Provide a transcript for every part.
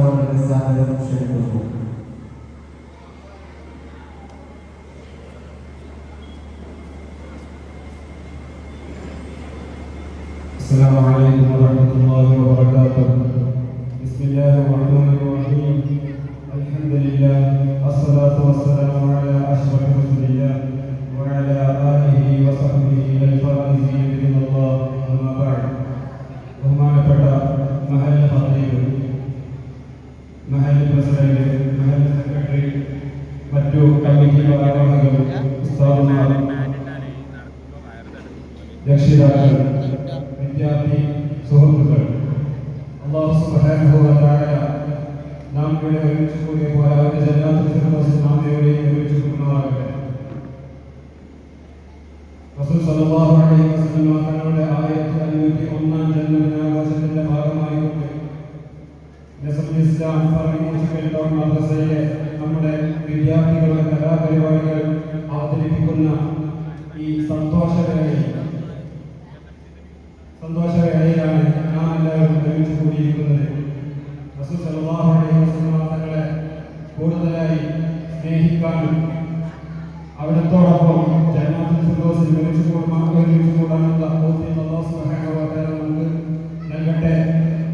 സഹോദരനെ സാദരം ക്ഷണിക്കുന്നു. السلام عليكم ورحمة الله وبركاته. بسم الله الرحمن الرحيم. الحمد لله الصلاة والسلام على أشرف رسول الله وعلى آله وصحبه الفائزين برضا الله. أما بعد. ബഹുമാനപ്പെട്ട മഹൽ ഖത്തീബ്, മഹൽ പ്രസിഡന്റ്, മഹൽ സെക്രട്ടറി, മറ്റു കമ്മിറ്റി ഭാരവാഹികൾ, ഉസ്താദുമാർ, രക്ഷിതാക്കൾ, വിദ്യാർത്ഥി സുഹൃത്തുക്കൾ, അല്ലാഹു സുബ്ഹാനഹു വ തആല നാം ഇവിടെ ഒരുമിച്ച് കൂടിയ പോലെ അവരുടെ ജന്നാത്തുൽ ഫിർദൗസിൽ നാം എവിടെയും ഒരുമിച്ച് കൂടുമാറാകട്ടെ. റസൂൽ സല്ലല്ലാഹു അലൈഹി വസല്ലം തങ്ങളുടെ 1501 ജന്മദിനാഘോഷത്തിന്റെ ഭാഗമായിക്കൊണ്ട് നസറുൽ ഇസ്ലാം ഫറീമുൽ ടൗൺ മദ്രസയിലെ നമ്മുടെ വിദ്യാർത്ഥികളുടെ കലാപരിപാടികൾ അവതരിപ്പിക്കുന്ന ഈ സന്തോഷവേളയിലാണ് നാം എല്ലാവരും ഒരുമിച്ച് കൂടിയിരിക്കുന്നത്. റസൂൽ സല്ലല്ലാഹു അലൈഹി വസല്ലം തങ്ങളെ കൂടുതലായി സ്നേഹിക്കാനും അവിടത്തോടൊപ്പം ജന്നാത്തുൽ ഫിർദൗസിൽ ഒരുമിച്ച് കൂടാനുള്ള തൗഫീഖ് അല്ലാഹു സുബ്ഹാനഹു വ തആല നമുക്ക് നൽകട്ടെ.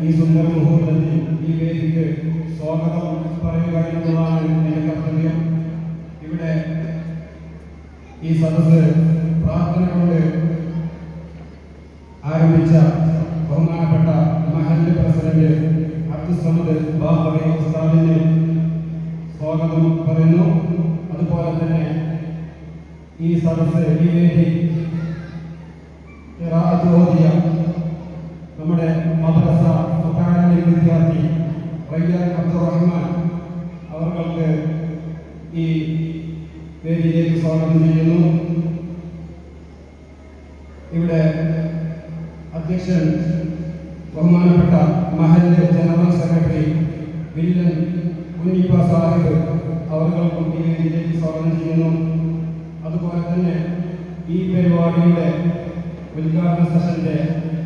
ഈ സുന്ദര മുഹൂർത്തത്തിൽ ഈ വേദിക്ക് സ്വാഗതം പറയുക എന്നുള്ളതാണ് എൻ്റെ കർത്തവ്യം. ഇവിടെ ഈ സദസ്സ് പ്രാർത്ഥന കൊണ്ട് ആരംഭിച്ച ബഹുമാനപ്പെട്ട മഹല്ല് പ്രസിഡന്റ് അബ്ദുൽ സമദ് ബാഖവി ഉസ്താദിന് സ്വാഗതം പറയുന്നു. അതുപോലെ തന്നെ ഈ സദസ്സ് ഈ വേദി ഖിറാഅത്ത് ഓതിയ നമ്മുടെ മദ്രസ മുതഅല്ലിം വിദ്യാർത്ഥി റയ്യാൻ അബ്ദുറഹ്മാൻ അവർക്ക് ഈ വേദിയിലേക്ക് സ്വാഗതം ചെയ്യുന്നു. ഇവിടെ അധ്യക്ഷൻ ബഹുമാനപ്പെട്ട മഹല്ല് general secretary villain Kunhippa Sahib അവർക്കും ഈ വേദിയിലേക്ക് സ്വാഗതം ചെയ്യുന്നു. അതുപോലെ തന്നെ ഈ പരിപാടിയുടെ ഉദ്ഘാടന സെഷന്റെ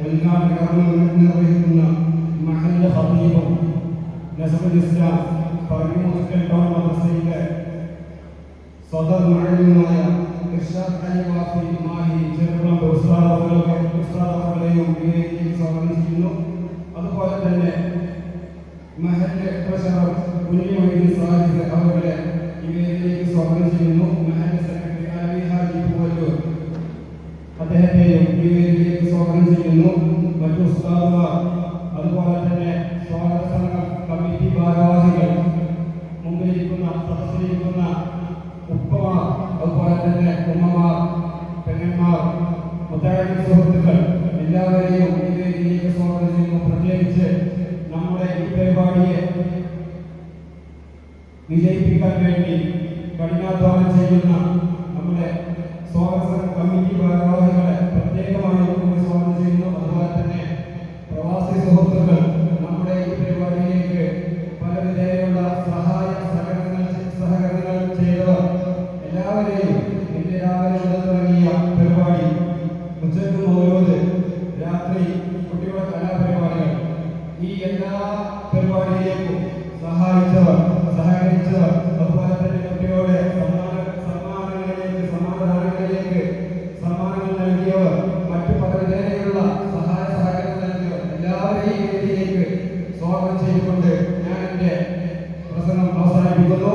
ഉദ്ഘാടന കർമ്മം നിർവഹിക്കുന്ന മഹല്ല് ഖത്തീബും നസറുൽ ഇസ്ലാം ഫറീമുൽ ടൗൺ മദ്രസയിലെ സദർ മുഅല്ലിമായ ഇർഷാദ് അലി വാഫി മാഹി ചെറുകുളം ഉസ്താദുകളെയും വേദിയിലേക്ക് സ്വാഗതം ചെയ്യുന്നു. അതുപോലെ തന്നെ മഹല്ല് ട്രഷറർ കുഞ്ഞിമൊയ്തീൻ സാഹിബ് അവരുടെ ഈ വേദിയിലേക്ക് സ്വാഗതം ചെയ്യുന്നു. മഹല്ല് സെക്രട്ടറി അലി ഹാജി പൂവല്ലൂർ അദ്ദേഹത്തെയും ഈ വേദിയിലേക്ക് സ്വാഗതം ചെയ്യുന്നു. മറ്റു ഉസ്താദുമാർ, അതുപോലെ തന്നെ സ്വാഗത സംഘം കമ്മിറ്റി ഭാരവാഹികൾ, മുമ്പിലിരിക്കുന്ന സദസ്സിലിരിക്കുന്ന ഉപ്പമാർ, അതുപോലെ തന്നെ ഉമ്മമാർ, പെങ്ങന്മാർ, മുതഅല്ലിം സുഹൃത്തുക്കൾ എല്ലാവരെയും ഈ വേദിയിലേക്ക് സ്വാഗതം ചെയ്യുന്നു. പ്രത്യേകിച്ച് നമ്മുടെ ഈ പരിപാടിയെ വിജയിപ്പിക്കാൻ വേണ്ടി കഠിനാധ്വാനം ചെയ്യുന്ന നമ്മുടെ സ്വാഗത കമ്മിറ്റി ഭാരവാഹികളെ പ്രത്യേകമായി സ്വാഗതം ചെയ്യുന്നു. അതുപോലെ തന്നെ പ്രവാസി സുഹൃത്തുക്കൾ നമ്മുടെ ഈ പരിപാടിയിലേക്ക് പല വിധേയമുള്ള സഹകരണങ്ങൾ ചെയ്തവർ എല്ലാവരെയും ഇന്ന് രാവിലെ മുതൽ തുടങ്ങിയ പരിപാടി, ഉച്ചയ്ക്ക് മൗലൂദ്, രാത്രി കുട്ടികളുടെ കലാപരിപാടികൾ, ഈ എല്ലാ പരിപാടിയിലേക്കും സഹായിച്ചവർ, സഹകരിച്ചവർ, അതുപോലെ തന്നെ കുട്ടികളുടെ സമ്മാനങ്ങൾ നൽകിയവർ, മറ്റു പല വിധേയമുള്ള സഹകരണം നൽകിയവർ എല്ലാവരെയും വേദിയിലേക്ക് സ്വാഗതം ചെയ്തുകൊണ്ട് ഞാൻ എൻ്റെ പ്രസംഗം അവസാനിപ്പിക്കുന്നു.